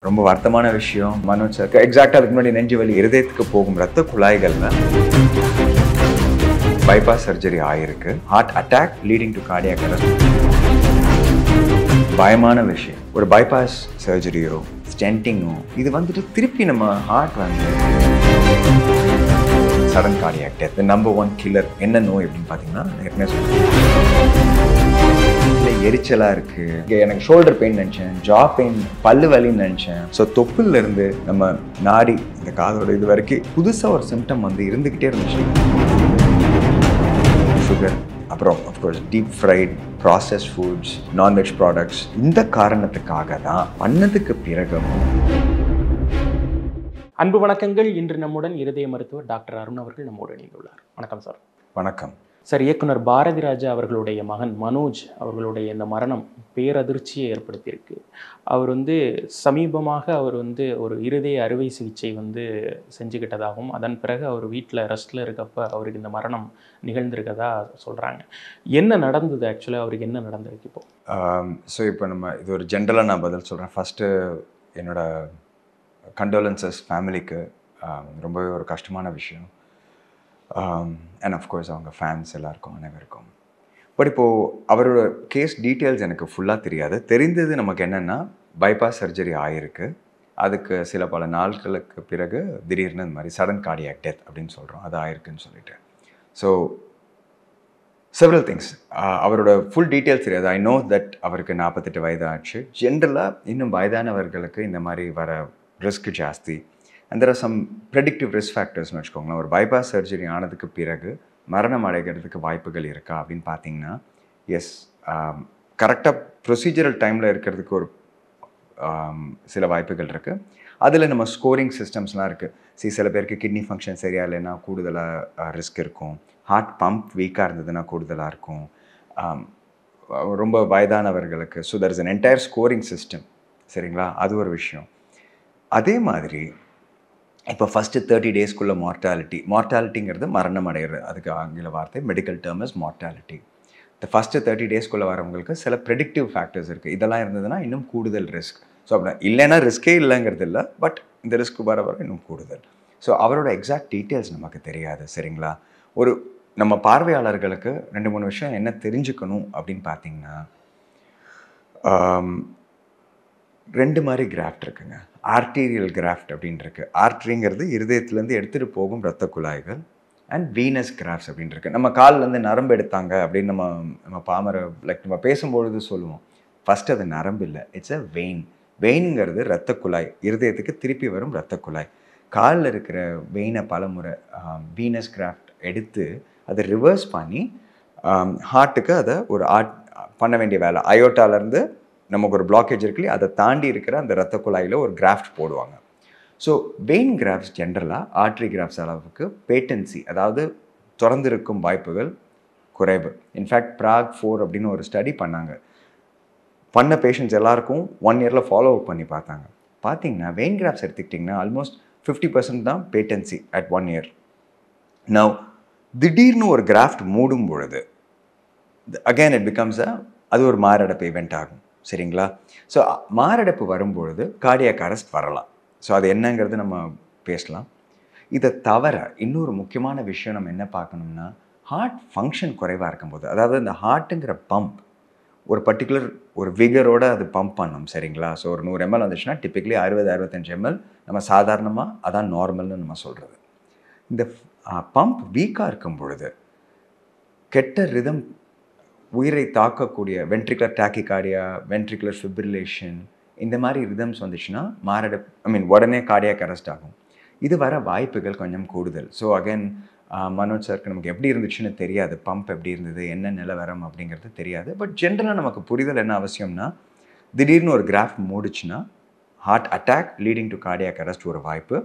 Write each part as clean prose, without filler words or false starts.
ரொம்ப வருத்தமான விஷயம். மனோஜ் சார் எக்ஸாக்டா அதுக்கு முன்னாடி நெஞ்சு வலி இருதயத்துக்கு போகும் ரத்த குழாய்கள்ல பைபாஸ் சர்ஜரி ஆயிருக்கு. Heart attack leading to cardiac arrest. பயமான விஷயம். ஒரு பைபாஸ் சர்ஜரியோ ஸ்டென்டிங்கோ இது வந்துட்டு திருப்பி நம்ம ஹார்ட் வந்து sudden cardiac death. Number 1 killer என்ன நோய் அப்படின்னு பார்த்தீங்கன்னா ஏற்கனவே இல்லை எரிச்சலாக இருக்குது, எனக்கு ஷோல்டர் பெயின் நினச்சேன், ஜா பெயின், பல்லு வலின்னு நினச்சேன். ஸோ தொப்புல இருந்து நம்ம நாடி இந்த காதோட இது வரைக்கும் புதுசாக ஒரு சிம்டம் வந்து இருந்துக்கிட்டே இருந்துச்சு. சுகர், அப்புறம் of course deep fried process foods, non veg products. இந்த காரணத்துக்காக தான் பண்ணதுக்கு பிறகும். அன்பு வணக்கங்கள். இன்று நம்முடன் இருதய மருத்துவர் டாக்டர் அருண் அவர்கள் நம்மோடு இணைந்துள்ளார். வணக்கம் சார். வணக்கம் சார். இயக்குனர் பாரதி ராஜா அவர்களுடைய மகன் மனோஜ் அவர்களுடைய இந்த மரணம் பேரதிர்ச்சியை ஏற்படுத்தியிருக்கு. அவர் சமீபமாக அவர் ஒரு இருதய அறுவை சிகிச்சை செஞ்சுக்கிட்டதாகவும் அதன் பிறகு அவர் வீட்டில் ரெஸ்ட்டில் இருக்கப்போ அவருக்கு இந்த மரணம் நிகழ்ந்திருக்கதா சொல்கிறாங்க. என்ன நடந்தது ஆக்சுவலாக, அவருக்கு என்ன நடந்திருக்கு இப்போ? ஸோ இப்போ நம்ம இது ஒரு ஜென்ரலாக நான் பதில் சொல்கிறேன். ஃபஸ்ட்டு என்னோட கண்டோலன்சஸ் ஃபேமிலிக்கு. ரொம்பவே ஒரு கஷ்டமான விஷயம். அண்ட் அஃப்கோர்ஸ் அவங்க ஃபேன்ஸ் எல்லாருக்கும் அனைவருக்கும். பட் இப்போது அவரோட கேஸ் டீட்டெயில்ஸ் எனக்கு ஃபுல்லாக தெரியாது. தெரிந்தது நமக்கு என்னென்னா பைபாஸ் சர்ஜரி ஆகிருக்கு. அதுக்கு சில பல நாட்களுக்கு பிறகு திடீர்னு இந்த மாதிரி சடன் கார்டியாக் டெத் அப்படின்னு சொல்கிறோம், அது ஆயிருக்குன்னு சொல்லிட்டு. So several things. அவரோட ஃபுல் டீட்டெயில்ஸ் தெரியாது. ஐ நோ தட் அவருக்கு 48 வயது ஆச்சு. ஜென்ரலாக இன்னும் வயதானவர்களுக்கு இந்த மாதிரி வர ரிஸ்க் ஜாஸ்தி. And there are some predictive risk ஃபேக்டர்ஸ்னு வச்சுக்கோங்களேன். ஒரு பைபாஸ் சர்ஜரி ஆனதுக்கு பிறகு மரணம் அடைகிறதுக்கு வாய்ப்புகள் இருக்கா அப்படின்னு பார்த்தீங்கன்னா எஸ். கரெக்டாக ப்ரொசீஜரல் டைமில் இருக்கிறதுக்கு ஒரு சில வாய்ப்புகள் இருக்குது. அதில் நம்ம ஸ்கோரிங் சிஸ்டம்ஸ்லாம் இருக்குது. சில பேருக்கு கிட்னி ஃபங்க்ஷன் சரியாக இல்லைன்னா கூடுதலாக ரிஸ்க் இருக்கும். ஹார்ட் பம்ப் வீக்காக இருந்ததுன்னா கூடுதலாக இருக்கும். ரொம்ப வயதானவர்களுக்கு. So there is an entire scoring system. சரிங்களா? அது ஒரு விஷயம். அதே மாதிரி இப்போ ஃபஸ்ட்டு 30 டேஸ்க்குள்ளே மார்ட்டாலிட்டிங்கிறது மரணம் அடைகிறது. அதுக்கு ஆங்கில வார்த்தை மெடிக்கல் டேர்ம் இஸ் மார்ட்டாலிட்டி. இந்த ஃபஸ்ட்டு 30 டேஸ்க்குள்ளே வரவங்களுக்கு சில ப்ரெடிக்டிவ் ஃபேக்டர்ஸ் இருக்குது. இதெல்லாம் இருந்ததுன்னா இன்னும் கூடுதல் ரிஸ்க். ஸோ அப்படி இல்லைன்னா ரிஸ்க்கே இல்லைங்கிறது இல்லை, பட் இந்த ரிஸ்க் வர இன்னும் கூடுதல். ஸோ அவரோட எக்ஸாக்ட் டீட்டெயில்ஸ் நமக்கு தெரியாது. சரிங்களா? ஒரு நம்ம பார்வையாளர்களுக்கு 2-3 விஷயம் என்ன தெரிஞ்சுக்கணும் அப்படின்னு பார்த்தீங்கன்னா, 2 மாதிரி கிராஃப்ட் இருக்குங்க. ஆர்டீரியல் கிராஃப்ட் அப்படின்னு இருக்கு. ஆர்ட்ரிங்கிறது இருதயத்துலேருந்து எடுத்துகிட்டு போகும் ரத்த குழாய்கள். அண்ட் வீனஸ் கிராஃப்ட்ஸ் அப்படின்னு இருக்கு. நம்ம கால்லேருந்து நரம்பு எடுத்தாங்க அப்படின்னு நம்ம பாமர நம்ம பேசும்பொழுது சொல்லுவோம். ஃபஸ்ட் அது நரம்பு இல்லை, இட்ஸ் அ வெயின். வெயின்ங்கிறது ரத்த குழாய், இருதயத்துக்கு திருப்பி வரும் ரத்த குழாய். காலில் இருக்கிற வெயினை பலமுறை வீனஸ் கிராஃப்ட் எடுத்து அதை ரிவர்ஸ் பண்ணி ஹார்ட்டுக்கு அதை ஒரு பண்ண வேண்டிய வேலை. அயோட்டாலேருந்து நமக்கு ஒரு பிளாக்கேஜ் இருக்குல்லையே, அதை தாண்டி இருக்கிற அந்த ரத்த குழாயில் ஒரு கிராஃப்ட் போடுவாங்க. ஸோ வெயின் கிராஃப்ட்ஸ் ஜென்ரலாக ஆர்ட்ரி கிராஃப்ட்ஸ் அளவுக்கு பேட்டன்சி, அதாவது திறந்திருக்கும் வாய்ப்புகள் குறைவு. இன்ஃபேக்ட் ப்ராக் 4 அப்படின்னு ஒரு ஸ்டடி பண்ண பேஷண்ட்ஸ் எல்லாருக்கும் 1 இயரில் ஃபாலோ அப் பண்ணி பார்த்தீங்கன்னா வெயின் கிராஃப்ட்ஸ் எடுத்துக்கிட்டிங்கன்னா ஆல்மோஸ்ட் 50% தான் பேட்டன்சி அட் 1 இயர். நவ் திடீர்னு ஒரு கிராஃப்ட் மூடும் பொழுது அகெயின் இட் பிகம்ஸ் அது ஒரு மாரடைப்பு இவெண்ட் ஆகும். சரிங்களா? ஸோ மாரடைப்பு வரும்பொழுது கார்டியாக் அரெஸ்ட் வரலாம். ஸோ அது என்னங்கிறது நம்ம பேசலாம். இதை தவிர இன்னொரு முக்கியமான விஷயம் நம்ம என்ன பார்க்கணும்னா, ஹார்ட் ஃபங்க்ஷன் குறைவாக இருக்கும்போது, அதாவது இந்த ஹார்ட்டுங்கிற பம்ப் ஒரு பர்டிகுலர் ஒரு விகரோட அது பம்ப் பண்ணணும். சரிங்களா? ஸோ ஒரு 100 ml வந்துச்சுன்னா டிப்பிக்கலி 60-65 ml நம்ம சாதாரணமாக அதான் நார்மல்னு நம்ம சொல்கிறது. இந்த பம்ப் வீக்காக இருக்கும் பொழுது கெட்ட ரிதம், உயிரை தாக்கக்கூடிய வென்ட்ரிகுலர் டாக்கிகார்டியா, வென்ட்ரிகுலர் ஃபிப்ரிலேஷன், இந்த மாதிரி ரிதம்ஸ் வந்துச்சுன்னா உடனே கார்டியாக் அரெஸ்ட் ஆகும். இது வர வாய்ப்புகள் கொஞ்சம் கூடுதல். ஸோ அகைன் மனோஜ் சாருக்கு நமக்கு எப்படி இருந்துச்சுன்னு தெரியாது, பம்ப் எப்படி இருந்தது, என்ன நிலவரம் அப்படிங்கிறது தெரியாது. பட் ஜென்ரலாக நமக்கு புரிதல் என்ன அவசியம்னா, திடீர்னு ஒரு கிராஃப்ட் மூடிச்சுன்னா heart attack leading to cardiac arrest ஒரு வாய்ப்பு.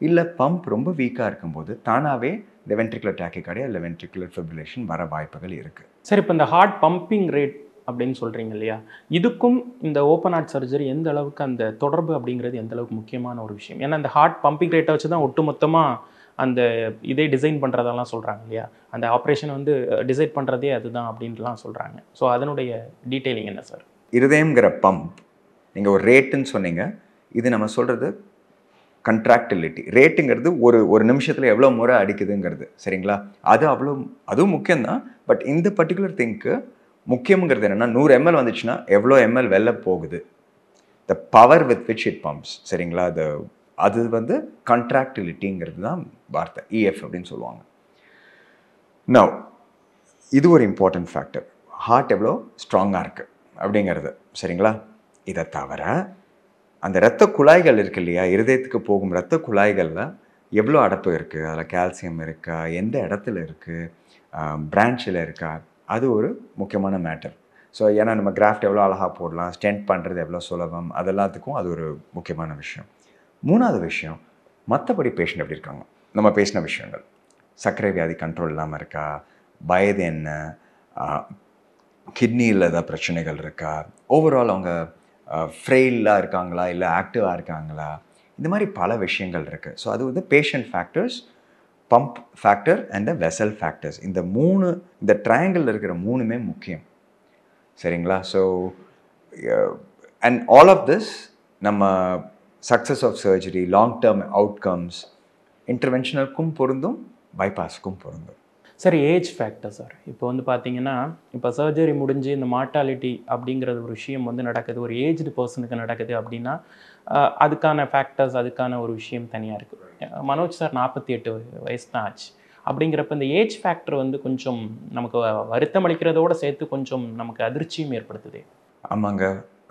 இல்லை பம்ப் ரொம்ப வீக்காக இருக்கும்போது தானாகவே இந்த வென்ட்ரிகுலர் டாக்கிகார்டியா இல்லை வென்ட்ரிகுலர் ஃபிப்ரிலேஷன் வர வாய்ப்புகள் இருக்குது. சார், இப்போ இந்த ஹார்ட் பம்பிங் ரேட் அப்படின்னு சொல்கிறீங்க இல்லையா, இதுக்கும் இந்த ஓப்பன் ஹார்ட் சர்ஜரி எந்த அளவுக்கு அந்த தொடர்பு அப்படிங்கிறது எந்த அளவுக்கு முக்கியமான ஒரு விஷயம்? ஏன்னா அந்த ஹார்ட் பம்பிங் ரேட்டை வச்சு தான் ஒட்டுமொத்தமாக அந்த இதை டிசைன் பண்ணுறதெல்லாம் சொல்கிறாங்க இல்லையா, அந்த ஆப்ரேஷனை டிசைட் பண்ணுறதே அதுதான் அப்படின்ட்டுலாம் சொல்கிறாங்க. ஸோ அதனுடைய டீட்டெயிலிங் என்ன சார்? இருதயங்கிற பம்ப் நீங்கள் ஒரு ரேட்டுன்னு சொன்னீங்க. இது நம்ம சொல்கிறது கண்ட்ராக்டிலிட்டி. ரேட்டுங்கிறது ஒரு நிமிஷத்தில் எவ்வளோ முறை அடிக்குதுங்கிறது, சரிங்களா? அதுவும் முக்கியம்தான். பட் இந்த பர்டிகுலர் திங்க்கு முக்கியங்கிறது என்னென்னா 100 ml வந்துச்சுன்னா எவ்வளோ ml வெளில போகுது, the power with which it pumps, சரிங்களா? அது வந்து கண்ட்ராக்டிலிட்டிங்கிறது தான் வார்த்தை, EF அப்படின்னு சொல்லுவாங்க. நவ் இது ஒரு இம்பார்ட்டன்ட் ஃபேக்டர். ஹார்ட் எவ்வளோ ஸ்ட்ராங்காக இருக்குது அப்படிங்கிறது, சரிங்களா? இதை தவிர அந்த இரத்த குழாய்கள் இருக்கு இல்லையா, இருதயத்துக்கு போகும் இரத்த குழாய்களில் எவ்வளோ அடப்பு இருக்குது, அதில் கால்சியம் இருக்கா, எந்த இடத்துல இருக்குது, பிரான்ச்சில் இருக்கா, அது ஒரு முக்கியமான மேட்டர். ஸோ ஏன்னா நம்ம கிராஃப்ட் எவ்வளோ அழகாக போடலாம், ஸ்டென்ட் பண்ணுறது எவ்வளோ சுலபம், அதெல்லாத்துக்கும் அது ஒரு முக்கியமான விஷயம். 3வது விஷயம், மற்றபடி பேஷண்ட் எப்படி இருக்காங்க, நம்ம பேசின விஷயங்கள், சர்க்கரை வியாதி கண்ட்ரோல் இல்லாமல் இருக்கா, வயது என்ன, கிட்னியில் ஏதாவது பிரச்சனைகள் இருக்கா, ஓவரால் அவங்க ஃப்ரெயிலாக இருக்காங்களா இல்லை ஆக்டிவாக இருக்காங்களா, இந்த மாதிரி பல விஷயங்கள் இருக்குது. ஸோ அது வந்து patient factors, pump factor and the vessel factors. இந்த ட்ரையாங்கிளில் இருக்கிற 3மே முக்கியம், சரிங்களா? So and all of this நம்ம success of surgery, long term outcomes, இன்டர்வென்ஷனுக்கும் பொருந்தும், பைபாஸுக்கும் பொருந்தும். சார் ஏஜ் ஃபேக்டர் சார், இப்போ வந்து பார்த்தீங்கன்னா இப்போ சர்ஜரி முடிஞ்சு இந்த மார்ட்டாலிட்டி அப்படிங்கிறது ஒரு விஷயம் வந்து நடக்குது, ஒரு ஏஜ்டு பர்சனுக்கு நடக்குது அப்படின்னா அதுக்கான ஃபேக்டர்ஸ், அதுக்கான ஒரு விஷயம் தனியாக இருக்குது. மனோஜ் சார் 48 வயசு தான் ஆச்சு. அப்படிங்கிறப்ப இந்த ஏஜ் ஃபேக்டர் வந்து கொஞ்சம் நமக்கு வருத்தம் அளிக்கிறதோடு சேர்த்து கொஞ்சம் நமக்கு அதிர்ச்சியும் ஏற்படுத்துது. ஆமாங்க,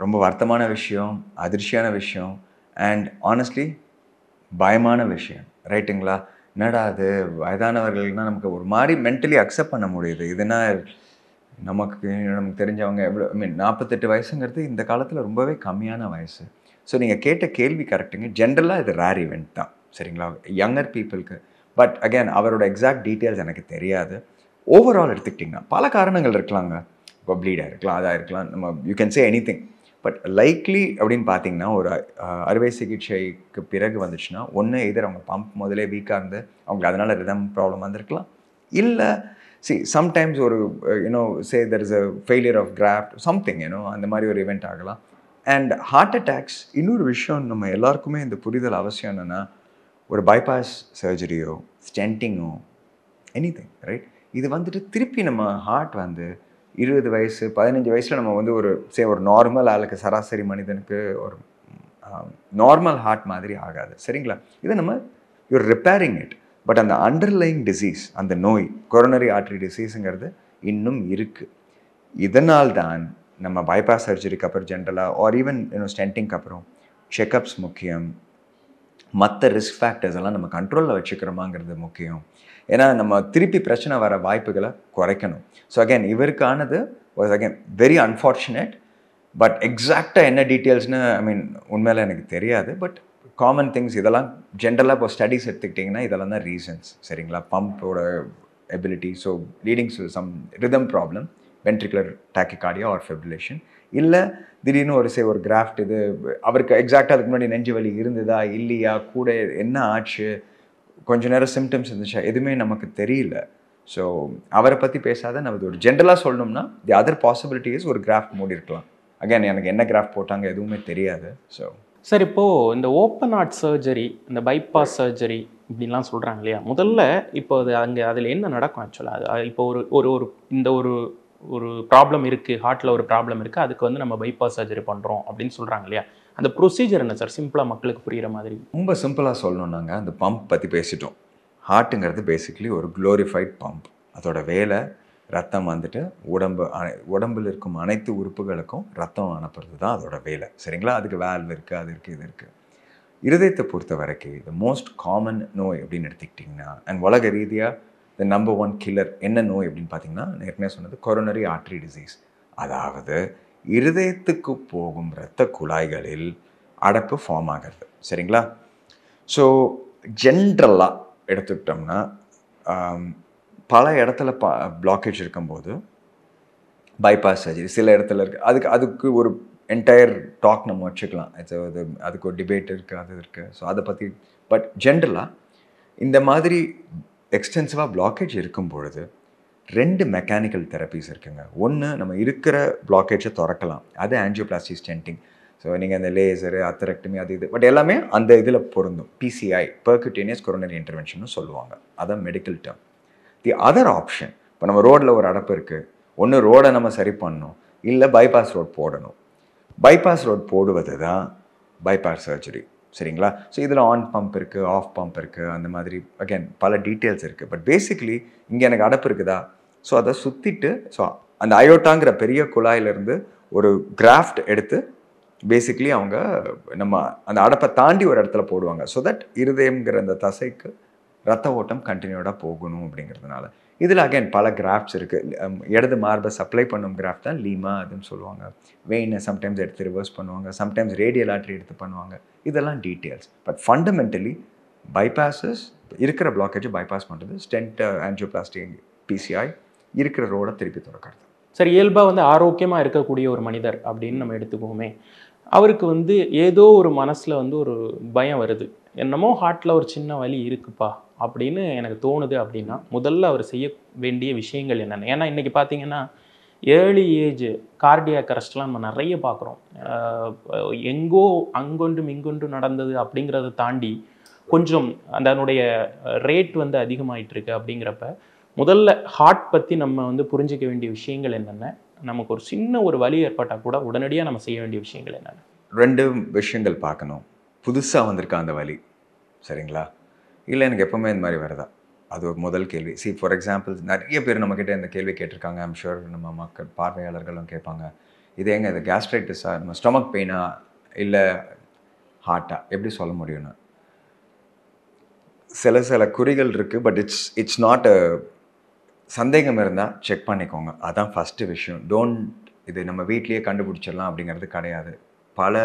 ரொம்ப வருத்தமான விஷயம், அதிர்ச்சியான விஷயம், அண்ட் ஆனஸ்ட்லி பயமான விஷயம், ரைட்டுங்களா? என்னடா அது வயதானவர்கள்னால் நமக்கு ஒரு மாதிரி மென்டலி அக்செப்ட் பண்ண முடியுது. இதுனா நமக்கு தெரிஞ்சவங்க எவ்வளோ, 48 வயசுங்கிறது இந்த காலத்தில் ரொம்பவே கம்மியான வயசு. ஸோ நீங்கள் கேட்ட கேள்வி கரெக்டுங்க. ஜென்ரலாக இது ரேர் ஈவெண்ட் தான், சரிங்களா, யங்கர் பீப்புளுக்கு. பட் அகேன் அவரோட எக்ஸாக்ட் டீட்டெயில்ஸ் எனக்கு தெரியாது. ஓவரால் எடுத்துக்கிட்டிங்கன்னா பல காரணங்கள் இருக்கலாங்க. இப்போ ப்ளீடாக இருக்கலாம், அதாக இருக்கலாம், நம்ம you can say any thing. But likely அப்படின்னு பார்த்தீங்கன்னா ஒரு அறுவை சிகிச்சைக்கு பிறகு வந்துச்சுன்னா ஒன்று எதிர் அவங்க பம்ப் முதலே வீக்காக இருந்து அவங்களுக்கு அதனால் ரிதம் ப்ராப்ளம் வந்திருக்கலாம். இல்லை சம்டைம்ஸ் ஒரு say there is a failure of craft something அந்த மாதிரி ஒரு இவெண்ட் ஆகலாம். அண்ட் ஹார்ட் அட்டாக்ஸ் இன்னொரு விஷயம் நம்ம எல்லாருக்குமே இந்த புரிதல் அவசியம். என்னென்னா ஒரு பைபாஸ் சர்ஜரியோ ஸ்டென்டிங்கோ எனிதிங், ரைட், இது வந்துட்டு திருப்பி நம்ம ஹார்ட் வந்து 20 வயசு 15 வயசில் நம்ம வந்து ஒரு நார்மல் ஆளுக்கு, சராசரி மனிதனுக்கு ஒரு நார்மல் ஹார்ட் மாதிரி ஆகாது, சரிங்களா? இதை நம்ம யூர் ரிப்பேரிங் இட். பட் அந்த அண்டர்லைங் டிசீஸ், அந்த நோய் கொரோனரி ஆர்டரி டிசீஸுங்கிறது இன்னும் இருக்குது. இதனால்தான் நம்ம பைபாஸ் சர்ஜரிக்கு அப்புறம் ஜென்ரலாக ஆர் ஈவன் ஸ்டென்டிங்க்கு அப்புறம் செக்கப்ஸ் முக்கியம். மற்ற ரிஸ்க் ஃபேக்டர்ஸ் எல்லாம் நம்ம கண்ட்ரோலில் வச்சுக்கிறோமாங்கிறது முக்கியம். ஏன்னா நம்ம திருப்பி பிரச்சனை வர வாய்ப்புகளை குறைக்கணும். ஸோ அகேன் இவருக்கானது was again very unfortunate. But எக்ஸாக்டாக என்ன டீட்டெயில்ஸ்னு உண்மையில எனக்கு தெரியாது. பட் காமன் திங்ஸ் இதெல்லாம் ஜென்ரலாக இப்போ ஸ்டடீஸ் எடுத்துக்கிட்டிங்கன்னா இதெல்லாம் தான் ரீசன்ஸ், சரிங்களா? பம்போட ability, so leadings to some rhythm problem, ventricular tachycardia or fibrillation. இல்லை திடீர்னு ஒரு கிராஃப்ட், இது அவருக்கு எக்ஸாக்டாக அதுக்கு முன்னாடி நெஞ்சு வலி இருந்ததா இல்லையா, கூட என்ன ஆச்சு, கொஞ்ச நேரம் சிம்டம்ஸ் இருந்துச்சா, எதுவுமே நமக்கு தெரியல. ஸோ அவரை பற்றி பேசாத நம்ம ஒரு ஜென்ரலாக சொல்லணும்னா தி அதர் பாசிபிலிட்டிஸ் ஒரு கிராஃப்ட் மூடி இருக்கலாம். அகேன் எனக்கு என்ன கிராஃப்ட் போட்டாங்க எதுவுமே தெரியாது. ஸோ சார் இப்போது இந்த ஓப்பன் ஹார்ட் சர்ஜரி, இந்த பைபாஸ் சர்ஜரி இப்படின்லாம் சொல்கிறாங்க இல்லையா, முதல்ல இப்போ அதில் என்ன நடக்கும் ஆக்சுவலாக? அது இப்போ ஒரு ப்ராப்ளம் இருக்குது, ஹார்ட்டில் ஒரு ப்ராப்ளம் இருக்குது, அதுக்கு வந்து நம்ம பைபாஸ் சர்ஜரி பண்ணுறோம் அப்படின்னு சொல்கிறாங்க இல்லையா, அந்த ப்ரொசீஜர் என்ன சார், சிம்பிளாக மக்களுக்கு புரிகிற மாதிரி? ரொம்ப சிம்பிளாக சொல்லணுன்னாங்க, அந்த பம்ப் பற்றி பேசிட்டோம். ஹார்ட்டுங்கிறது பேசிக்கலி ஒரு க்ளோரிஃபைட் பம்ப். அதோட வேலை ரத்தம் வந்துட்டு உடம்பில் இருக்கும் அனைத்து உறுப்புகளுக்கும் ரத்தம் அனுப்புறது தான் அதோட வேலை, சரிங்களா? அதுக்கு வேல்வ் இருக்குது, அது இருக்குது, இது இருக்குது. இருதயத்தை பொறுத்த வரைக்கும் த மோஸ்ட் காமன் நோய் அப்படின்னு எடுத்துக்கிட்டிங்கன்னா, அண்ட் உலக ரீதியாக த நம்பர் 1 கில்லர் என்ன நோய் அப்படின்னு பார்த்தீங்கன்னா, ஏற்கனவே சொன்னது கொரோனரி ஆர்டரி டிசீஸ். அதாவது இருதயத்துக்கு போகும் இரத்த குழாய்களில் அடைப்பு ஃபார்ம் ஆகிறது, சரிங்களா? ஸோ ஜென்ரலாக எடுத்துக்கிட்டோம்னா பல இடத்துல பிளாக்கேஜ் இருக்கும்போது பைபாஸ் சர்ஜரி சில இடத்துல இருக்குது. அதுக்கு ஒரு என்டையர் டாக் நம்ம வச்சுக்கலாம். அதுக்கு ஒரு டிபேட் இருக்குது, அது இருக்குது. ஸோ அதை பற்றி பட் ஜென்ரலாக இந்த மாதிரி எக்ஸ்டென்சிவாக பிளாக்கேஜ் இருக்கும் பொழுது 2 மெக்கானிக்கல் தெரப்பீஸ் இருக்குங்க. ஒன்று நம்ம இருக்கிற பிளாக்கேஜை திறக்கலாம், அது ஆஞ்சியோபிளாஸ்டி ஸ்டென்டிங். ஸோ நீங்கள் அந்த லேசரு அத்தரெக்டமி அது இது பட் எல்லாமே அந்த இதில் பொருந்தும். PCI பெர்குட்டேனியஸ் கொரோனரி இன்டர்வென்ஷன் சொல்லுவாங்க. அதான் medical term. The other option, இப்போ நம்ம ரோட்டில் ஒரு அடப்பு இருக்குது, ஒன்று ரோடை நம்ம சரி பண்ணணும், இல்லை பைபாஸ் ரோட் போடணும். பைபாஸ் ரோட் போடுவது தான் பைபாஸ் சர்ஜரி. சரிங்களா? ஸோ இதில் ஆன் பம்ப் இருக்குது, ஆஃப் பம்ப் இருக்குது, அந்த மாதிரி அகேன் பல டீட்டெயில்ஸ் இருக்குது. பட் பேசிக்கலி இங்கே எனக்கு அடப்பு இருக்குதா, ஸோ அதை சுற்றிட்டு ஸோ அந்த அயோட்டாங்கிற பெரிய குழாயிலிருந்து ஒரு கிராஃப்ட் எடுத்து பேசிக்கலி அவங்க நம்ம அந்த அடப்பை தாண்டி ஒரு இடத்துல போடுவாங்க. ஸோ தட் இருதயம்ங்கிற அந்த தசைக்கு ரத்த ஓட்டம் கண்டினியூடாக போகணும் அப்படிங்கிறதுனால. இதில் அகைன் பல கிராஃப்ட்ஸ் இருக்குது. இடது மார்பை சப்ளை பண்ணும் கிராஃப்ட் தான் லீமா அதுன்னு சொல்லுவாங்க. வெயினை சம்டைம்ஸ் எடுத்து ரிவர்ஸ் பண்ணுவாங்க, சம்டைம்ஸ் ரேடியல் ஆர்டரி எடுத்து பண்ணுவாங்க. இதெல்லாம் டீட்டெயில்ஸ். பட் ஃபண்டமெண்டலி பைபாஸஸ் இருக்கிற பிளாக்கேஜ் பைபாஸ் பண்ணுறது, ஸ்டென்ட், ஆன்ஜியோபிளாஸ்டி, PCI இருக்கிற ரோடை திருப்பி திறக்கிறது. சரி, இயல்பாக வந்து ஆரோக்கியமாக இருக்கக்கூடிய ஒரு மனிதர் அப்படின்னு நம்ம எடுத்துக்குவோமே, அவருக்கு வந்து ஏதோ ஒரு மனசில் வந்து ஒரு பயம் வருது, என்னமோ ஹார்ட்டில் ஒரு சின்ன வலி இருக்குப்பா அப்படின்னு எனக்கு தோணுது அப்படின்னா முதல்ல அவர் செய்ய வேண்டிய விஷயங்கள் என்னென்ன? ஏன்னா இன்றைக்கி பார்த்தீங்கன்னா ஏர்லி ஏஜ் கார்டியாக் அரெஸ்ட்லாம் நம்ம நிறைய பார்க்குறோம். எங்கோ அங்கொன்றும் இங்கொன்றும் நடந்தது அப்படிங்கிறத தாண்டி கொஞ்சம் அதனுடைய ரேட் வந்து அதிகமாகிட்டு இருக்கு. அப்படிங்கிறப்ப முதல்ல ஹார்ட் பற்றி நம்ம வந்து புரிஞ்சிக்க வேண்டிய விஷயங்கள் என்னென்ன? நமக்கு ஒரு சின்ன ஒரு வலி ஏற்பட்டால் கூட உடனடியாக நம்ம செய்ய வேண்டிய விஷயங்கள் என்னென்ன? 2 விஷயங்கள் பார்க்கணும். புதுசாக வந்திருக்க அந்த வலி, சரிங்களா? இல்லை எனக்கு எப்போவுமே இந்த மாதிரி வருதா, அது ஒரு முதல் கேள்வி. ஃபார் எக்ஸாம்பிள் நிறைய பேர் நம்மக்கிட்ட இந்த கேள்வி கேட்டிருக்காங்க. ஐம் ஷூர் நம்ம மக்கள் பார்வையாளர்களும் கேட்பாங்க, இது எங்க இது கேஸ்ட்ரைட்டிஸா, நம்ம ஸ்டொமக் பெயினா, இல்லை ஹார்ட்டா, எப்படி சொல்ல முடியும்னு. சில குறிகள் இருக்குது. பட் இட்ஸ் நாட் அ சந்தேகம் இருந்தால் செக் பண்ணிக்கோங்க. அதான் ஃபஸ்ட்டு விஷயம். இது நம்ம வீட்லேயே கண்டுபிடிச்சிடலாம் அப்படிங்கிறது கிடையாது. பல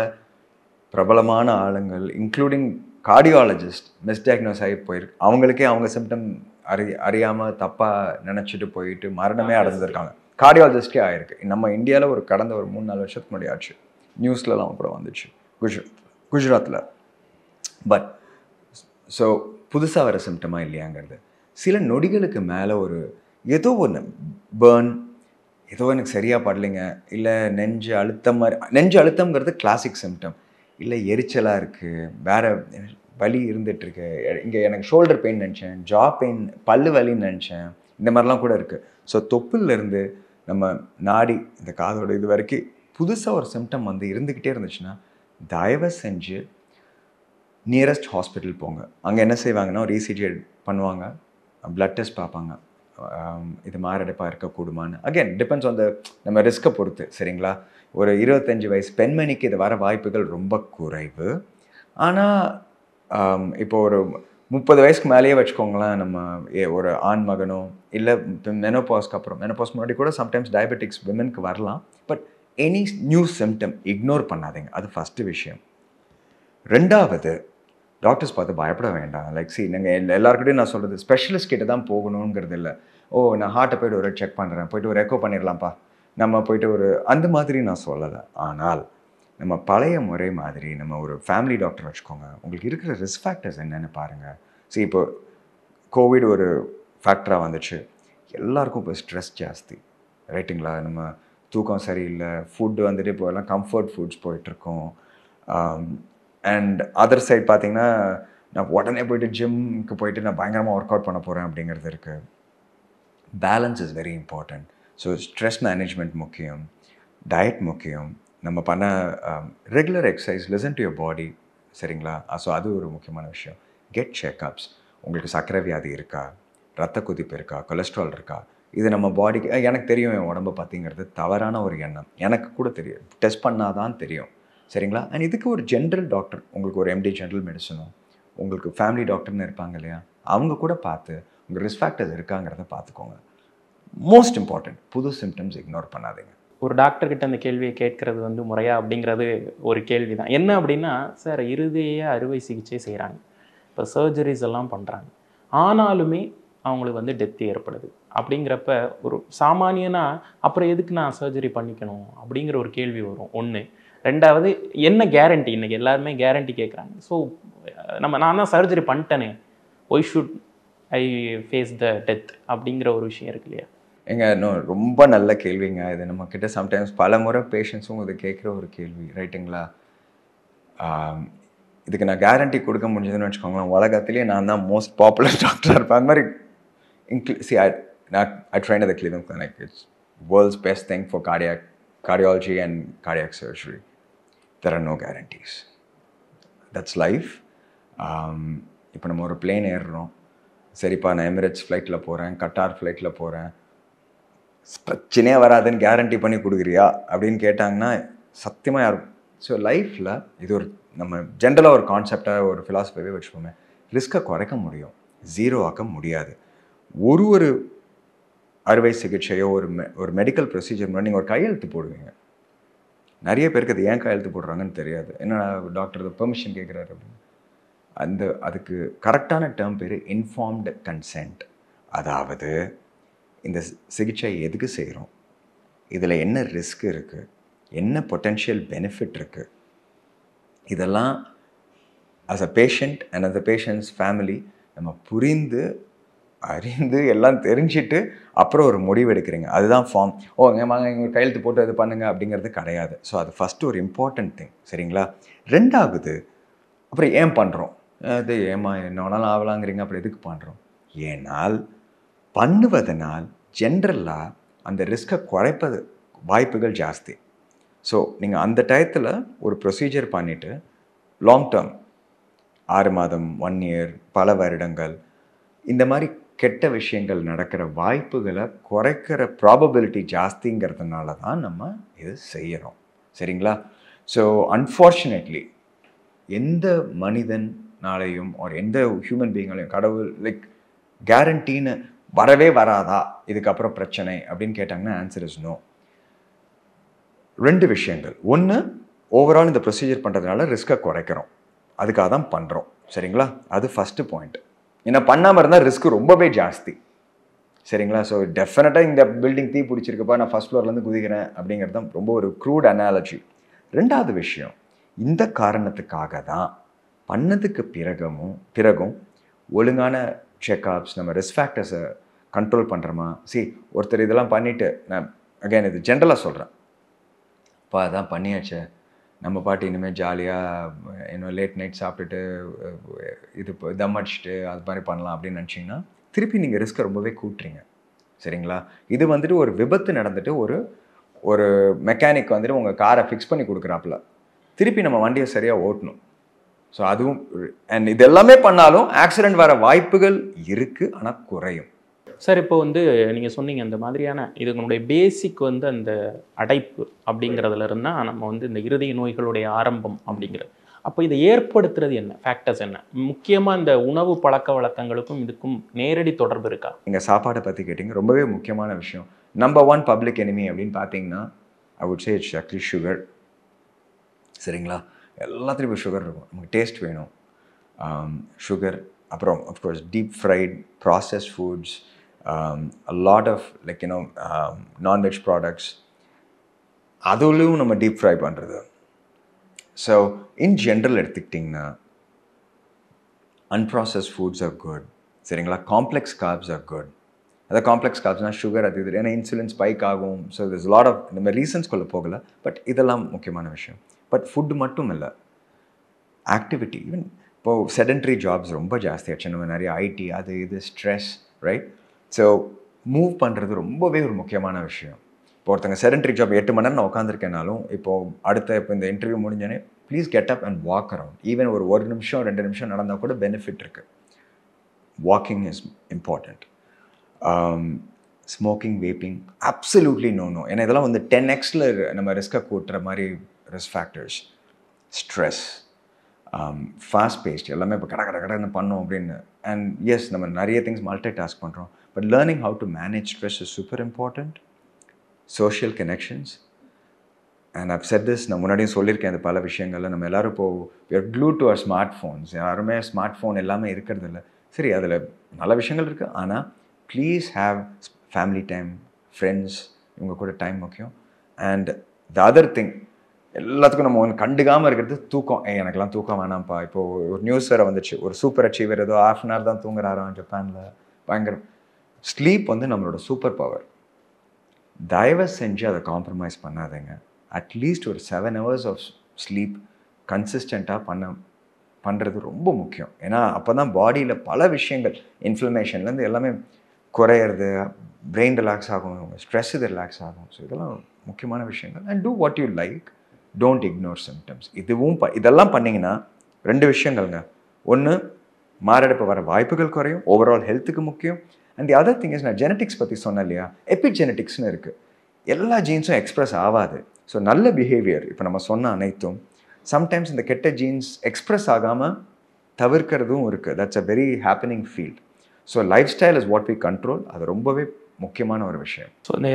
பிரபலமான ஆளுங்கள் இன்க்ளூடிங் கார்டியாலஜிஸ்ட் மிஸ்டயக்னோஸ் ஆகி போயிருக்கு. அவங்களுக்கே அவங்க சிம்டம் அறியாமல் தப்பாக நினச்சிட்டு போயிட்டு மரணமே அடைஞ்சிருக்காங்க. கார்டியாலஜிஸ்டே ஆகிருக்கு. நம்ம இந்தியாவில் ஒரு கடந்த ஒரு 3-4 வருஷத்துக்கு முன்னாடி ஆச்சு. நியூஸ்லலாம் கூட வந்துச்சு குஜராத்தில். பட் ஸோ புதுசாக வர சிம்டமாக இல்லையாங்கிறது. சில நொடிகளுக்கு மேலே ஒரு ஏதோ ஒன்று பேர்ன், ஏதோ எனக்கு சரியாக படலைங்க, இல்லை நெஞ்சு அழுத்தம் மாதிரி. நெஞ்சு அழுத்தம்ங்கிறது கிளாசிக் சிம்டம். இல்லை எரிச்சலாக இருக்குது, வேறு வலி இருந்துகிட்ருக்கு, இங்கே எனக்கு ஷோல்டர் பெயின் நினச்சேன், ஜா பெயின், பல்லு வலின்னு நினச்சேன், இந்த மாதிரிலாம் கூட இருக்குது. ஸோ தொப்புலேருந்து நம்ம நாடி இந்த காதோட இது வரைக்கும் புதுசாக ஒரு சிம்டம் வந்து இருந்துக்கிட்டே இருந்துச்சுன்னா தயவு செஞ்சு நியரஸ்ட் ஹாஸ்பிட்டல் போங்க. அங்கே என்ன செய்வாங்கன்னா ஒரு ECG பண்ணுவாங்க, பிளட் டெஸ்ட் பார்ப்பாங்க, இது மாரடைப்பாக இருக்கக்கூடுமான்னு. அகேன் டிபெண்ட்ஸ் ஆன் த நம்ம ரிஸ்க்கை பொறுத்து, சரிங்களா? ஒரு 25 வயசு பெண்மணிக்கு இது வர வாய்ப்புகள் ரொம்ப குறைவு. ஆனால் இப்போ ஒரு 30 வயசுக்கு மேலேயே வச்சுக்கோங்களேன், நம்ம ஒரு ஆண் மகனோ இல்லை மெனோபாஸ்க்கு அப்புறம், மெனோபாஸ் முன்னாடி கூட சம்டைம்ஸ் டயபெட்டிக்ஸ் விமனுக்கு வரலாம். But any new symptom ignore பண்ணாதீங்க. அது ஃபஸ்ட்டு விஷயம். 2வது, டாக்டர்ஸ் பார்த்து பயப்பட வேண்டாம். நீங்கள் எல்லாருக்கிட்டையும் நான் சொல்கிறது ஸ்பெஷலிஸ்ட் கிட்ட தான் போகணுங்கிறது இல்லை. நான் ஹார்ட்டை போய்ட்டு ஒரு செக் பண்ணுறேன், போய்ட்டு ஒரு எக்கோ பண்ணிடலாம்ப்பா, நம்ம போய்ட்டு ஒரு அந்த மாதிரி நான் சொல்லலை. ஆனால் நம்ம பழைய முறை மாதிரி நம்ம ஒரு ஃபேமிலி டாக்டர் வச்சுக்கோங்க. உங்களுக்கு இருக்கிற ரிஸ்க் ஃபேக்டர்ஸ் என்னென்னு பாருங்கள். இப்போ கோவிட் ஒரு ஃபேக்டராக வந்துச்சு. எல்லாருக்கும் இப்போ ஸ்ட்ரெஸ் ஜாஸ்தி, ரைட்டுங்களா? நம்ம தூக்கம் சரியில்லை, ஃபுட்டு வந்துட்டு இப்போ எல்லாம் கம்ஃபர்ட் ஃபுட்ஸ் போயிட்டுருக்கோம். அண்ட் அதர் சைட் பார்த்திங்கன்னா, நான் உடனே போய்ட்டு ஜிம்முக்கு போய்ட்டு நான் பயங்கரமாக ஒர்க் அவுட் பண்ண போகிறேன் அப்படிங்கிறது இருக்குது. Balance is very important. So stress management முக்கியம், டயட் முக்கியம், நம்ம பண்ண regular exercise, listen to your body, சரிங்களா? ஸோ அது ஒரு முக்கியமான விஷயம். Get check-ups. உங்களுக்கு சர்க்கரை வியாதி இருக்கா, ரத்த கொதிப்பு இருக்கா, கொலஸ்ட்ரால் இருக்கா, இது நம்ம பாடிக்கு எனக்கு தெரியும் என் உடம்பை பார்த்திங்கிறது தவறான ஒரு எண்ணம். எனக்கு கூட தெரியும், டெஸ்ட் பண்ணால் தான் தெரியும், சரிங்களா? அண்ட் இதுக்கு ஒரு ஜென்ரல் டாக்டர், உங்களுக்கு ஒரு MD ஜென்ரல் மெடிசனும், உங்களுக்கு ஃபேமிலி டாக்டர்னு இருப்பாங்க இல்லையா, அவங்க கூட பார்த்து உங்கள் ரிஸ்க் ஃபேக்டர்ஸ் இருக்காங்கிறத பார்த்துக்கோங்க. மோஸ்ட் இம்பார்ட்டன்ட், புது சிம்டம்ஸ் இக்னோர் பண்ணாதீங்க. ஒரு டாக்டர்கிட்ட அந்த கேள்வியை கேட்கறது வந்து முறையா அப்படிங்கிறது ஒரு கேள்வி தான். என்ன அப்படின்னா, சார் இருதய அறுவை சிகிச்சை செய்கிறாங்க, இப்போ சர்ஜரிஸ் எல்லாம் பண்ணுறாங்க, ஆனாலுமே அவங்களுக்கு வந்து டெத்து ஏற்படுது அப்படிங்கிறப்ப ஒரு சாமானியனா அப்புறம் எதுக்கு நான் சர்ஜரி பண்ணிக்கணும் அப்படிங்கிற ஒரு கேள்வி வரும். ஒன்று. 2வது, என்ன கேரண்டி? இன்றைக்கி எல்லாருமே கேரண்டி கேட்குறாங்க. ஸோ நான் தான் சர்ஜரி பண்ணிட்டேனே, why should I face the death அப்படிங்கிற ஒரு விஷயம் இருக்கு இல்லையா? இன்னும் ரொம்ப நல்ல கேள்விங்க இது. நம்மக்கிட்ட சம்டைம்ஸ் பல முறை பேஷண்ட்ஸும் இதை கேட்குற ஒரு கேள்வி, ரைட்டுங்களா? இதுக்கு நான் கேரண்டி கொடுக்க முடிஞ்சதுன்னு வச்சுக்கோங்களேன், உலகத்திலேயே நான் தான் மோஸ்ட் பாப்புலர் டாக்டராக இருப்பேன். அந்த மாதிரி I trained at the Cleveland Clinic. It's world's best thing for cardiology and cardiac surgery. There are no guarantees. That's life. இப்போ நம்ம ஒரு பிளேன் ஏறுறோம், சரிப்பா நான் எமிரேட்ஸ் ஃப்ளைட்டில் போகிறேன், கட்டார் ஃப்ளைட்டில் போகிறேன், பிரச்சனையே வராதுன்னு கேரண்டி பண்ணி கொடுக்குறியா அப்படின்னு கேட்டாங்கன்னா சத்தியமாக யாரும். ஸோ லைஃப்பில் இது ஒரு நம்ம ஜென்ரலாக ஒரு கான்செப்டாக ஒரு ஃபிலாசபியாகவே வச்சுக்கோமே, ரிஸ்க்கை குறைக்க முடியும், ஜீரோ ஆக்க முடியாது. ஒரு அறுவை சிகிச்சையோ ஒரு மெடிக்கல் ப்ரொசீஜர் முன்னாடி நீங்கள் ஒரு கையெழுத்து போடுவீங்க. நிறைய பேருக்கு அது ஏன் கையெழுத்து போடுறாங்கன்னு தெரியாது. என்ன டாக்டர் பெர்மிஷன் கேட்குறாரு அப்படின்னு. அதுக்கு கரெக்டான டேர்ம் பேர் இன்ஃபார்ம்டு கன்சென்ட். அதாவது இந்த சிகிச்சை எதுக்கு செய்கிறோம், இதில் என்ன ரிஸ்க் இருக்குது, என்ன பொட்டென்ஷியல் பெனிஃபிட் இருக்குது, இதெல்லாம் as a patient and as a patients family நம்ம புரிந்து அறிந்து எல்லாம் தெரிஞ்சுட்டு அப்புறம் ஒரு முடிவு எடுக்கிறீங்க. அதுதான் ஃபார்ம். வாங்க இங்கே கையெழுத்து போட்டு இது பண்ணுங்க அப்படிங்கிறது கிடையாது. ஸோ அது ஃபஸ்ட்டு ஒரு இம்பார்ட்டண்ட் திங். சரிங்களா? ரெண்டாவது, அப்புறம் ஏன் பண்ணுறோம், அது ஏமா என்ன வேணாலும் ஆகலாங்கிறீங்க, அப்புறம் எதுக்கு பண்ணுறோம்? ஏனால் பண்ணுவதனால் ஜென்ரலாக அந்த ரிஸ்க்கை குறைப்பது வாய்ப்புகள் ஜாஸ்தி. ஸோ நீங்கள் அந்த டயத்தில் ஒரு ப்ரொசீஜர் பண்ணிவிட்டு லாங் டேர்ம் 6 மாதம் 1 இயர் பல வருடங்கள் இந்த மாதிரி கெட்ட விஷயங்கள் நடக்கிற வாய்ப்புகளை குறைக்கிற ப்ராபபிலிட்டி ஜாஸ்திங்கிறதுனால தான் நம்ம இது செய்கிறோம். சரிங்களா? ஸோ அன்ஃபார்ச்சுனேட்லி எந்த மனிதனாலையும் ஒரு எந்த ஹியூமன் பீயிங்காலையும் கடவுள் கேரண்டின்னு வரவே வராதா இதுக்கப்புறம் பிரச்சனை அப்படின்னு கேட்டாங்கன்னா ஆன்சர் இஸ் நோ. 2 விஷயங்கள். ஒன்று, ஓவரால் இந்த ப்ரொசீஜர் பண்ணுறதுனால ரிஸ்க்கை குறைக்கிறோம், அதுக்காக தான் பண்ணுறோம். சரிங்களா? அது ஃபஸ்ட்டு பாயிண்ட். ஏன்னா பண்ணாமல் இருந்தால் ரிஸ்க்கு ரொம்பவே ஜாஸ்தி. சரிங்களா? ஸோ டெஃபினட்டாக இந்த பில்டிங் தீ பிடிச்சிருக்குப்பா, நான் ஃபஸ்ட் ஃப்ளோர்லேருந்து குதிக்கிறேன் அப்படிங்கிறது தான் ரொம்ப ஒரு க்ரூட் அனாலஜி. 2வது விஷயம், இந்த காரணத்துக்காக தான் பண்ணதுக்கு பிறகும் ஒழுங்கான செக்அப்ஸ், நம்ம ரிஸ்க் ஃபேக்டர்ஸை கண்ட்ரோல் பண்ணுறோமா. ஒருத்தர் இதெல்லாம் பண்ணிவிட்டு, நான் அகைன் இது ஜென்ரலாக சொல்கிறேன், அப்பா அதான் பண்ணியாச்சே, நம்ம பாட்டு இனிமேல் ஜாலியாக இன்னும் லேட் நைட் சாப்பிட்டுட்டு இது தம் அடிச்சுட்டு அது மாதிரி பண்ணலாம் அப்படின்னு நினச்சிங்கன்னா திருப்பி நீங்கள் ரிஸ்க்கை ரொம்பவே கூட்டுறீங்க. சரிங்களா? இது வந்துட்டு ஒரு விபத்து நடந்துட்டு ஒரு மெக்கானிக் வந்துட்டு உங்கள் காரை ஃபிக்ஸ் பண்ணி கொடுக்குறாப்புல, திருப்பி நம்ம வண்டியை சரியாக ஓட்டணும். ஸோ அதுவும் அண்ட் இது எல்லாமே பண்ணாலும் ஆக்சிடெண்ட் வர வாய்ப்புகள் இருக்குது, ஆனால் குறையும். சார், இப்போ வந்து நீங்கள் சொன்னீங்க அந்த மாதிரியான இதனுடைய பேசிக் வந்து அந்த அடைப்பு அப்படிங்கிறதுல இருந்தால் நம்ம வந்து இந்த இருதய நோய்களுடைய ஆரம்பம் அப்படிங்கிறது. அப்போ இதை ஏற்படுத்துறது என்ன ஃபேக்டர்ஸ் என்ன? முக்கியமாக இந்த உணவு பழக்க வழக்கங்களுக்கும் இதுக்கும் நேரடி தொடர்பு இருக்கா? நீங்கள் சாப்பாடை பற்றி கேட்டிங்க, ரொம்பவே முக்கியமான விஷயம். நம்பர் 1 பப்ளிக் எனிமி அப்படின்னு பார்த்தீங்கன்னா I would say it's actually sugar. சரிங்களா? எல்லாத்துலேயும் இப்போ சுகர் இருக்கும், நமக்கு டேஸ்ட் வேணும். சுகர், அப்புறம் of course deep fried processed foods, a lot of non-veg products, அதுலேயும் நம்ம டீப் ஃப்ரை பண்ணுறது. ஸோ இன் ஜென்ரல் எடுத்துக்கிட்டிங்கன்னா அன்ப்ராசஸ்ட் ஃபுட்ஸ் ஆர் குட். சரிங்களா? Complex corps are good. அதாவது காம்ப்ளெக்ஸ் கார்ப்ஸ்னால் சுகர், அது இது, ஏன்னா இன்சுலின் ஸ்பைக் ஆகும். ஸோ திஸ் லாட் ஆஃப் இந்த மாதிரி ரீசன்ஸ்குள்ளே போகலை, பட் இதெல்லாம் முக்கியமான விஷயம். பட் ஃபுட்டு மட்டும் இல்லை, ஆக்டிவிட்டி. ஈவன் இப்போது செடென்ட்ரி ஜாப்ஸ் ரொம்ப ஜாஸ்தியாச்சு, நம்ம நிறைய ஐடி அது இது ஸ்ட்ரெஸ், ரைட்? ஸோ மூவ் பண்ணுறது ரொம்பவே ஒரு முக்கியமான விஷயம். இப்போ ஒருத்தங்க செடென்ட்ரி ஜாப் 8 மணி நேரம் நான் உட்காந்துருக்கேனாலும் இப்போ இந்த இன்டர்வியூ முடிஞ்சோடனே please get up and walk around. Even ஒரு 1 நிமிஷம் 2 நிமிஷம் நடந்தால் கூட பெனிஃபிட் இருக்குது. Walking is important. Smoking, vaping absolutely no. ஏன்னா இதெல்லாம் வந்து 10x நம்ம ரிஸ்க்கை கூட்டுற மாதிரி risk factors. Stress, fast paced, எல்லாமே இப்போ கடன்னு பண்ணோம் அப்படின்னு. அண்ட் எஸ், நம்ம நிறைய திங்ஸ் மல்டி டாஸ்க் பண்ணுறோம், but learning how to manage stress is super important. Social connections, and I've said this, நான் முன்னாடியும் சொல்லியிருக்கேன், அந்த பல விஷயங்களில் நம்ம எல்லோரும் இப்போது we are glued to our smart phones. யாருமே ஸ்மார்ட் ஃபோன் எல்லாமே இருக்கிறது இல்லை. சரி, அதில் நல்ல விஷயங்கள் இருக்குது, ஆனால் please have family time, friends, இவங்க கூட டைம் முக்கியம். அண்ட் த அதர் திங், எல்லாத்துக்கும் நம்ம ஒன்று கண்டுக்காமல் இருக்கிறது தூக்கம். எனக்கெல்லாம் தூக்கம் வேணாம்ப்பா. இப்போது ஒரு நியூஸ் வேறு வந்துச்சு, ஒரு சூப்பர் அச்சீவர் ஏதோ 1/2 hour தான் தூங்குறாராம் ஜப்பானில். பயங்கரம். ஸ்லீப் வந்து நம்மளோட சூப்பர் பவர். தயவு செஞ்சு அதை காம்ப்ரமைஸ் பண்ணாதீங்க. அட்லீஸ்ட் ஒரு 7 hours ஆஃப் ஸ்லீப் கன்சிஸ்டண்ட்டாக பண்ணுறது ரொம்ப முக்கியம். ஏன்னா அப்போ தான் பாடியில் பல விஷயங்கள் இன்ஃப்ளமேஷன்லேருந்து எல்லாமே குறையிறது, பிரெயின் ரிலாக்ஸ் ஆகும், ஸ்ட்ரெஸ் இது ரிலாக்ஸ் ஆகும். ஸோ இதெல்லாம் முக்கியமான விஷயங்கள். And do what you like, don't ignore symptoms. இதெல்லாம் பண்ணிங்கன்னா 2 விஷயங்கள்ங்க. ஒன்று, மாரடைப்பு வர வாய்ப்புகள் குறையும், ஓவரால் ஹெல்த்துக்கு முக்கியம். And the other thing is, நான் ஜெனட்டிக்ஸ் பற்றி சொன்னேன் இல்லையா, எபிஜெனட்டிக்ஸ்னு இருக்குது. எல்லா ஜீன்ஸும் எக்ஸ்ப்ரெஸ் ஆகாது. ஸோ நல்ல பிஹேவியர், இப்போ நம்ம சொன்ன அனைத்தும் சம்டைம்ஸ் இந்த கெட்ட ஜீன்ஸ் எக்ஸ்ப்ரெஸ் ஆகாமல் தவிர்க்கிறதும் இருக்குது. That's a very happening field. So lifestyle is what we control. அது ரொம்பவே முக்கியமான ஒரு விஷயம். ஸோ இந்த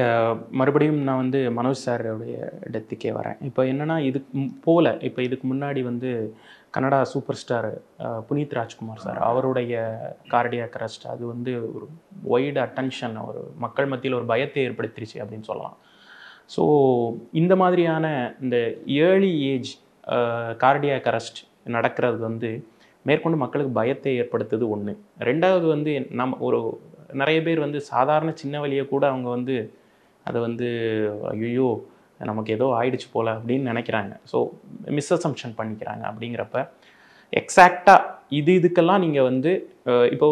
மறுபடியும் நான் வந்து மனோஜ் சாருடைய இடத்துக்கே வரேன். இப்போ என்னென்னா இதுக்கு போல் இப்போ இதுக்கு முன்னாடி வந்து Kannada super star Puneeth Rajkumar sir அவருடைய கார்டியாக் அரெஸ்ட் அது வந்து ஒரு ஒய்டு அட்டென்ஷன், ஒரு மக்கள் மத்தியில் ஒரு பயத்தை ஏற்படுத்திருச்சு அப்படின்னு சொல்லலாம். ஸோ இந்த மாதிரியான இந்த ஏர்லி ஏஜ் கார்டியாக் அரெஸ்ட் நடக்கிறது வந்து மேற்கொண்டு மக்களுக்கு பயத்தை ஏற்படுத்துது ஒன்று. ரெண்டாவது வந்து நிறைய பேர் வந்து சாதாரண சின்ன வலியை கூட அவங்க வந்து அதை வந்து ஐயோ நமக்கு ஏதோ ஆயிடுச்சு போல் அப்படின்னு நினைக்கிறாங்க. ஸோ மிஸ்அசம்ஷன் பண்ணிக்கிறாங்க. அப்படிங்கிறப்ப எக்ஸாக்டாக இதுக்கெல்லாம் நீங்கள் வந்து இப்போ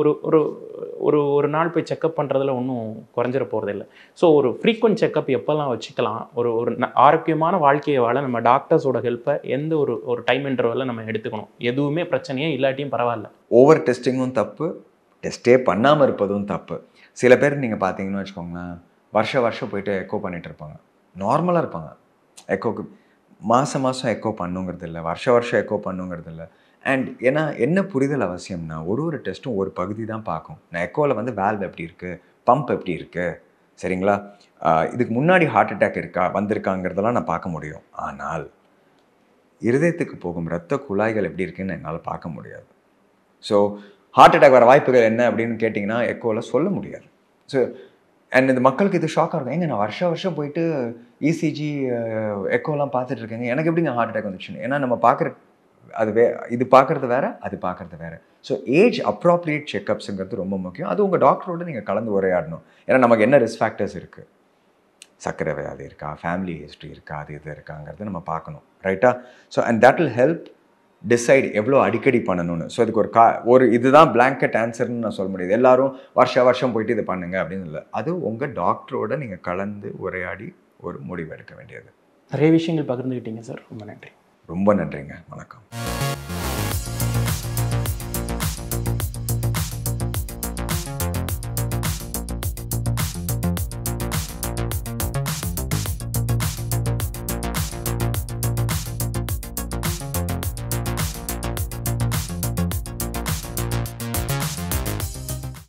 ஒரு நாள் போய் செக்கப் பண்ணுறதுல ஒன்றும் குறைஞ்சிட போகிறதில்ல. ஸோ ஒரு ஃப்ரீக்வெண்ட் செக்கப் எப்போல்லாம் வச்சுக்கலாம், ஒரு ஆரோக்கியமான வாழ்க்கையை வாழ நம்ம டாக்டர்ஸோட ஹெல்ப்பை எந்த ஒரு டைம் இன்டர்வலில் நம்ம எடுத்துக்கணும். எதுவுமே பிரச்சனையே இல்லாட்டியும் பரவாயில்ல. ஓவர் டெஸ்டிங்கும் தப்பு, டெஸ்ட்டே பண்ணாமல் இருப்பதும் தப்பு. சில பேர் நீங்கள் பார்த்தீங்கன்னு வச்சுக்கோங்களேன், வருஷம் போயிட்டு எக்கோ பண்ணிகிட்டு இருப்பாங்க, நார்மலாக இருப்பாங்க. எக்கோக்கு மாதம் எக்கோ பண்ணுங்கிறது இல்லை, வருஷம் எக்கோ பண்ணுங்கிறது இல்லை. அண்ட் ஏன்னா என்ன புரிதல் அவசியம்னா, ஒரு டெஸ்ட்டும் ஒரு பகுதி தான் பார்க்கும். நான் எக்கோவில் வந்து வேல்வ் எப்படி இருக்குது, பம்ப் எப்படி இருக்குது, சரிங்களா, இதுக்கு முன்னாடி ஹார்ட் அட்டாக் வந்திருக்காங்கிறதெல்லாம் நான் பார்க்க முடியும். ஆனால் இருதயத்துக்கு போகும் இரத்த குழாய்கள் எப்படி இருக்குன்னு என்னால் பார்க்க முடியாது. ஸோ ஹார்ட் அட்டாக் வர வாய்ப்புகள் என்ன அப்படின்னு கேட்டிங்கன்னா எக்கோவில் சொல்ல முடியாது. ஸோ அண்ட் இந்த மக்களுக்கு இது ஷாக்காக இருக்கும். ஏங்க நான் வருஷம் போயிட்டு இசிஜி எக்கோலாம் பார்த்துட்டு இருக்கேங்க, எனக்கு எப்படிங்க ஹார்ட் அட்டாக் வந்துச்சுன்னு. ஏன்னா நம்ம பார்க்குற இது பார்க்குறது வேறு, அது பார்க்குறது வேறு. ஸோ ஏஜ் அப்ராப்ரியேட் செக்கப்ஸுங்கிறது ரொம்ப முக்கியம். அது உங்கள் டாக்டரோடு நீங்கள் கலந்து உரையாடணும். ஏன்னா நமக்கு என்ன ரிஸ்க் ஃபேக்டர்ஸ் இருக்குது, சர்க்கரை வியாதி இருக்கா, ஃபேமிலி ஹிஸ்ட்ரி இருக்கா, அது இது இருக்காங்கிறது நம்ம பார்க்கணும், ரைட்டா. So and that will help decide எவ்வளோ அடிக்கடி பண்ணணும்னு. ஸோ அதுக்கு ஒரு இதுதான் பிளாங்கெட் ஆன்சர்னு நான் சொல்ல முடியாது. எல்லாரும் வருஷம் போயிட்டு இது பண்ணுங்க அப்படின்னு இல்லை. அது உங்கள் டாக்டரோட நீங்கள் கலந்து உரையாடி ஒரு முடிவு எடுக்க வேண்டியது. நிறைய விஷயங்கள் பகிர்ந்துக்கிட்டீங்க சார், ரொம்ப நன்றி. ரொம்ப நன்றிங்க, வணக்கம்.